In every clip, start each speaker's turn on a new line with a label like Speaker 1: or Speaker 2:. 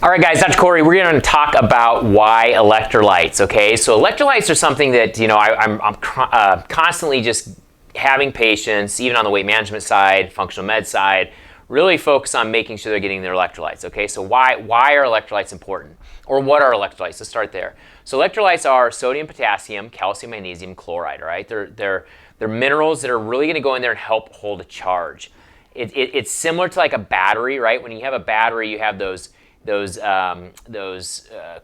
Speaker 1: All right, guys, Dr. Corey, we're going to talk about why electrolytes, okay? So electrolytes are something that, I'm constantly just having patients, even on the weight management side, functional med side, really focus on making sure they're getting their electrolytes, okay? So why are electrolytes important? Or what are electrolytes? Let's start there. So electrolytes are sodium, potassium, calcium, magnesium, chloride, all right? They're minerals that are really going to go in there and help hold a charge. It's similar to like a battery, right? When you have a battery, you have those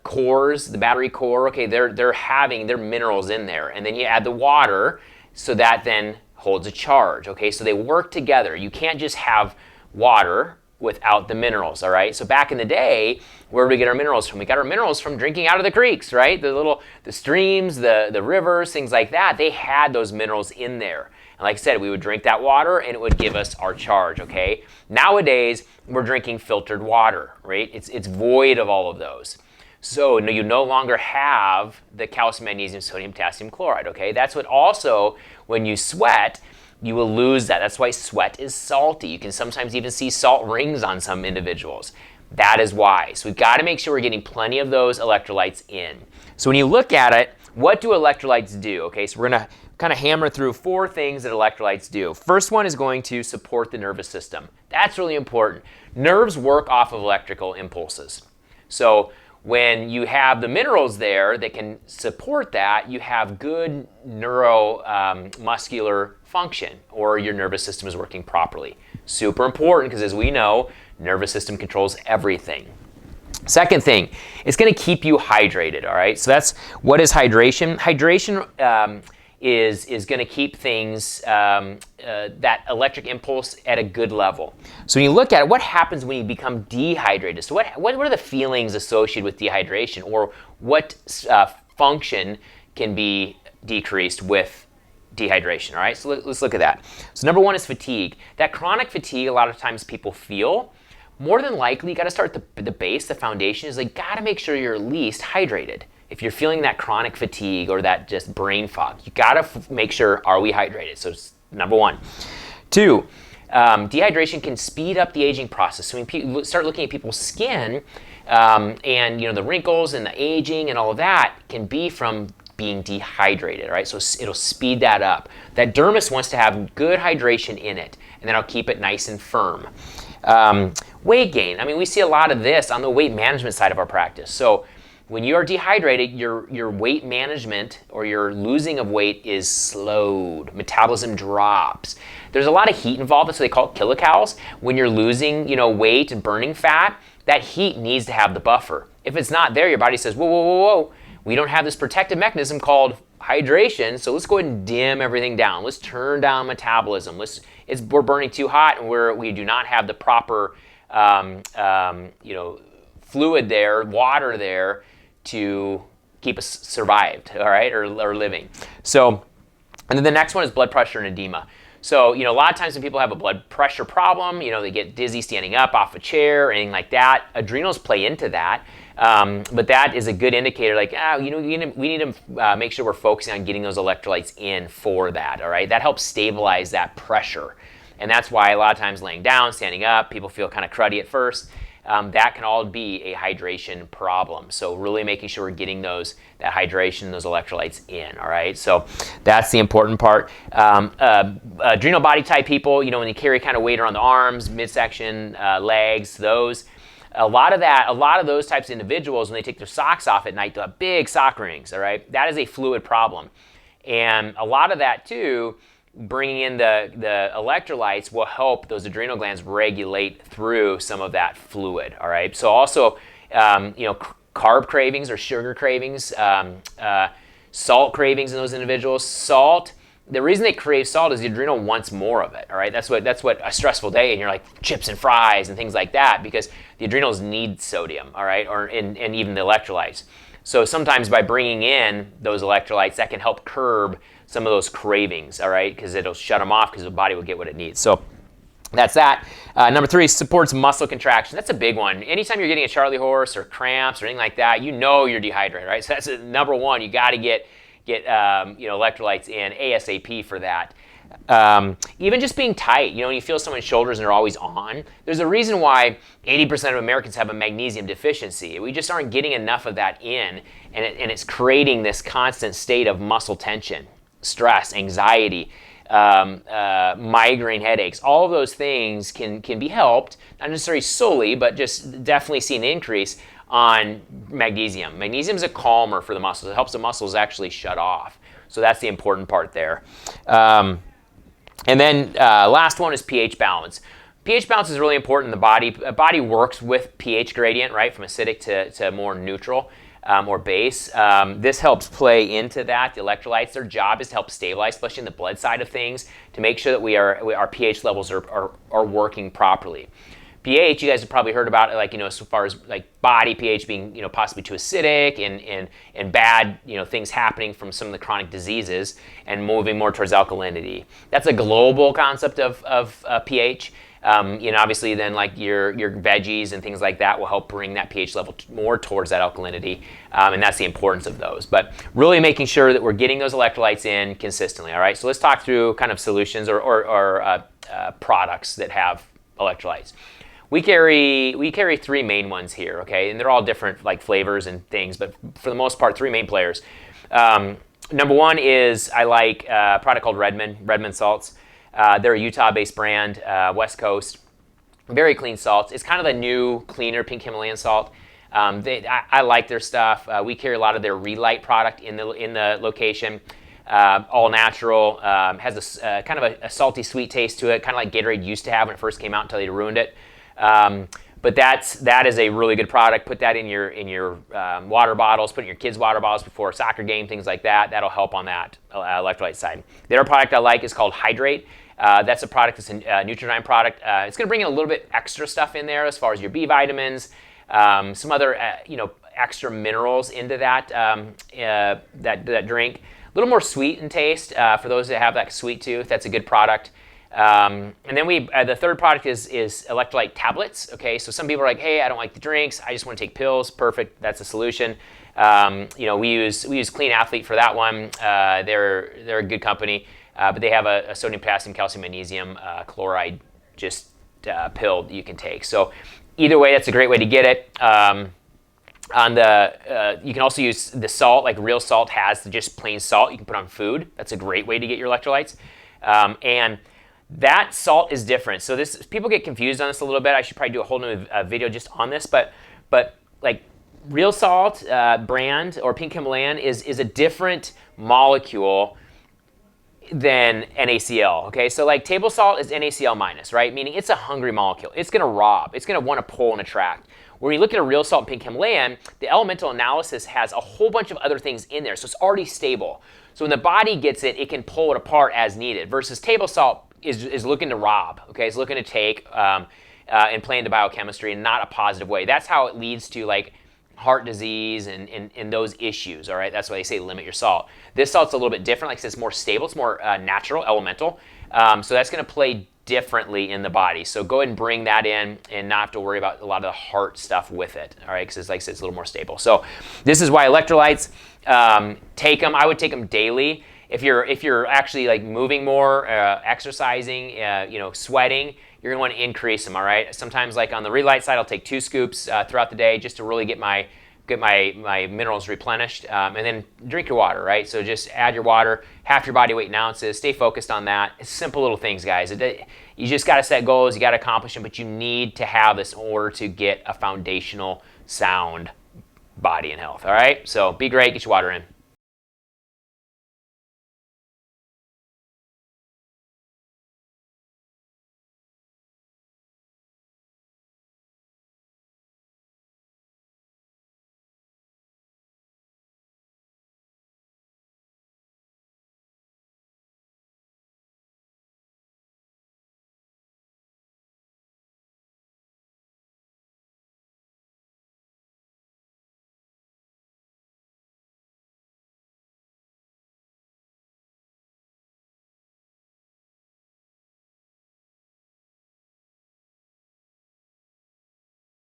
Speaker 1: cores, the battery core, okay, they're minerals in there. And then you add the water, so that then holds a charge, okay? So they work together. You can't just have water without the minerals, all right? So back in the day, where did we get our minerals from? We got our minerals from drinking out of the creeks, right? The streams, the rivers, things like that, they had those minerals in there. And like I said, we would drink that water and it would give us our charge, okay? Nowadays, we're drinking filtered water, right? It's void of all of those. So you no longer have the calcium, magnesium, sodium, potassium, chloride, okay? That's what also, when you sweat, you will lose that. That's why sweat is salty. You can sometimes even see salt rings on some individuals. That is why. So we've got to make sure we're getting plenty of those electrolytes in. So when you look at it, what do electrolytes do? Okay, so we're going to kind of hammer through 4 things that electrolytes do. First one is going to support the nervous system. That's really important. Nerves work off of electrical impulses. So when you have the minerals there that can support that, you have good neuromuscular function, or your nervous system is working properly. Super important, because as we know, nervous system controls everything. Second thing, it's going to keep you hydrated, all right? So that's, what is hydration? Hydration is going to keep things, that electric impulse at a good level. So when you look at it, what happens when you become dehydrated? So what are the feelings associated with dehydration, or what function can be decreased with dehydration, all right? So let's look at that. So number 1 is fatigue. That chronic fatigue, a lot of times people feel, more than likely, you got to start the base, the foundation is like, got to make sure you're at least hydrated. If you're feeling that chronic fatigue or that just brain fog, you got to make sure, are we hydrated? So number 1. 2, dehydration can speed up the aging process. So when you start looking at people's skin, and the wrinkles and the aging and all of that can be from being dehydrated, right? So it'll speed that up. That dermis wants to have good hydration in it, and then it'll keep it nice and firm. Weight gain. I mean, we see a lot of this on the weight management side of our practice. So when you are dehydrated, your weight management or your losing of weight is slowed. Metabolism drops. There's a lot of heat involved. That's what they call it kilocalories. When you're losing, weight and burning fat, that heat needs to have the buffer. If it's not there, your body says, whoa, whoa, whoa, whoa. We don't have this protective mechanism called hydration, so let's go ahead and dim everything down. Let's turn down metabolism. We're burning too hot, and we do not have the proper fluid there, water there, to keep us survived, all right, or living. So, and then the next one is blood pressure and edema. So, a lot of times when people have a blood pressure problem, they get dizzy standing up off a chair or anything like that. Adrenals play into that. But that is a good indicator, like, we need to make sure we're focusing on getting those electrolytes in for that, all right? That helps stabilize that pressure. And that's why a lot of times laying down, standing up, people feel kind of cruddy at first. That can all be a hydration problem. So really making sure we're getting that hydration, those electrolytes in, all right? So that's the important part. Adrenal body type people, when they carry kind of weight around the arms, midsection, legs, those. A lot of those types of individuals, when they take their socks off at night, they'll have big sock rings, all right? That is a fluid problem. And a lot of that too, bringing in the electrolytes will help those adrenal glands regulate through some of that fluid, all right? So also, carb cravings or sugar cravings, salt cravings in those individuals. Salt, the reason they crave salt is the adrenal wants more of it, all right? That's what a stressful day, and you're like chips and fries and things like that, because the adrenals need sodium, all right, and even the electrolytes. So sometimes by bringing in those electrolytes, that can help curb some of those cravings, all right, because it'll shut them off because the body will get what it needs. So that's that. Number 3, supports muscle contraction. That's a big one. Anytime you're getting a Charlie horse or cramps or anything like that, you're dehydrated, right? So that's number 1. You got to get electrolytes in ASAP for that. Even just being tight, you know, when you feel someone's shoulders and they're always on, there's a reason why 80% of Americans have a magnesium deficiency. We just aren't getting enough of that in, and it's creating this constant state of muscle tension, stress, anxiety, migraine headaches. All of those things can be helped, not necessarily solely, but just definitely see an increase on magnesium. Magnesium is a calmer for the muscles. It helps the muscles actually shut off. So that's the important part there. And then last one is pH balance. pH balance is really important in the body. The body works with pH gradient, right, from acidic to more neutral or base. This helps play into that. The electrolytes, their job is to help stabilize, especially in the blood side of things, to make sure that our pH levels are working properly. pH, you guys have probably heard about it, like, you know, so far as like body pH being, you know, possibly too acidic and bad, you know, things happening from some of the chronic diseases and moving more towards alkalinity. That's a global concept of pH. You know, obviously then like your veggies and things like that will help bring that pH level more towards that alkalinity, and that's the importance of those. But really making sure that we're getting those electrolytes in consistently, all right? So let's talk through kind of solutions or products that have electrolytes. We carry three main ones here, okay? And they're all different like flavors and things, but for the most part, three main players. Number one is I like a product called Redmond Salts. They're a Utah-based brand, West Coast. Very clean salts. It's kind of the new, cleaner pink Himalayan salt. I like their stuff. We carry a lot of their Relight product in the location. All natural, has a kind of a salty, sweet taste to it, kind of like Gatorade used to have when it first came out until they ruined it. But that is a really good product. Put that in your water bottles. Put it in your kids' water bottles before a soccer game, things like that. That'll help on that electrolyte side. The other product I like is called Hydrate. That's a product. It's a Nutridyne product. It's going to bring in a little bit extra stuff in there as far as your B vitamins, some other extra minerals into that that drink. A little more sweet in taste for those that have that sweet tooth. That's a good product. And then the third product is electrolyte tablets. Okay, so some people are like, hey, I don't like the drinks. I just want to take pills. Perfect. That's a solution. We use Clean Athlete for that one. They're a good company, but they have a sodium, potassium, calcium, magnesium chloride just pill that you can take. So either way, that's a great way to get it. You can also use the salt, like real salt has just plain salt you can put on food. That's a great way to get your electrolytes. And that salt is different. So people get confused on this a little bit. I should probably do a whole new video just on this. But like real salt brand or pink Himalayan is a different molecule than NaCl. Okay, so like table salt is NaCl minus, right? Meaning it's a hungry molecule. It's going to rob. It's going to want to pull and attract. When you look at a real salt pink Himalayan, the elemental analysis has a whole bunch of other things in there, so it's already stable. So when the body gets it, it can pull it apart as needed. Versus table salt is looking to rob. Okay, it's looking to take and play into biochemistry in not a positive way. That's how it leads to like heart disease and those issues. All right, that's why they say limit your salt. This salt's a little bit different. Like I said, it's more stable. It's more natural, elemental. So that's going to play differently in the body. So go ahead and bring that in and not have to worry about a lot of the heart stuff with it. All right, because like I said, it's a little more stable. So this is why electrolytes, take them. I would take them daily. If you're actually like moving more, exercising, sweating, you're gonna want to increase them. All right. Sometimes like on the Relight side, I'll take 2 scoops throughout the day just to really get my minerals replenished, and then drink your water, right? So just add your water, half your body weight in ounces, stay focused on that. It's simple little things, guys. You just got to set goals, you got to accomplish them, but you need to have this in order to get a foundational, sound body and health, all right? So be great, get your water in.